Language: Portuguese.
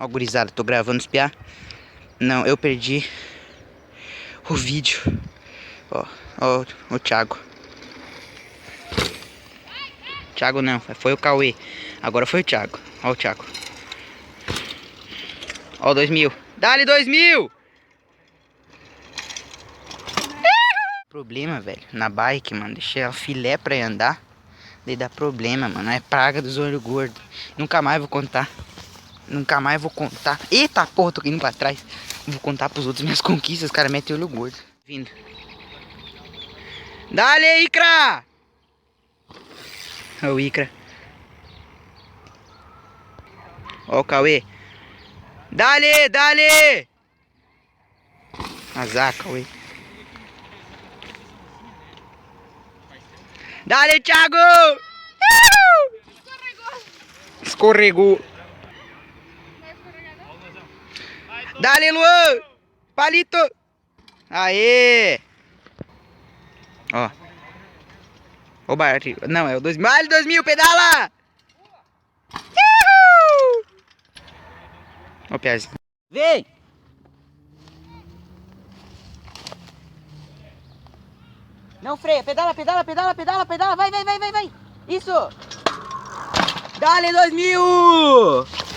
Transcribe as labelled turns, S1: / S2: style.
S1: Ó, gurizada, tô gravando os piá. Não, eu perdi o vídeo. Ó, o Thiago. Thiago não, foi o Cauê. Agora foi o Thiago. Ó o Thiago. Ó o 2000. Dá-lhe 2000! Problema, velho, na bike, mano. Deixei ela filé pra ir andar. Daí dá problema, mano. É praga dos olhos gordos. Nunca mais vou contar. Nunca mais vou contar. Eita porra, tô indo pra trás. Vou contar pros outros minhas conquistas. Os caras metem olho gordo. Vindo. Dale, Icra! Ó o Icra. Ó o Cauê. Dale, dale! Azar, Cauê. Dale, Thiago! Escorregou. Dale, Luan! Palito! Aê! Ó. O Bart. Não, é o 2000. Vale 2000, pedala! Ó o Piazinho. Vem! Não freia, pedala, pedala, pedala, pedala, pedala. Vai, vai, vai, vai, vai. Isso! Dale 2000!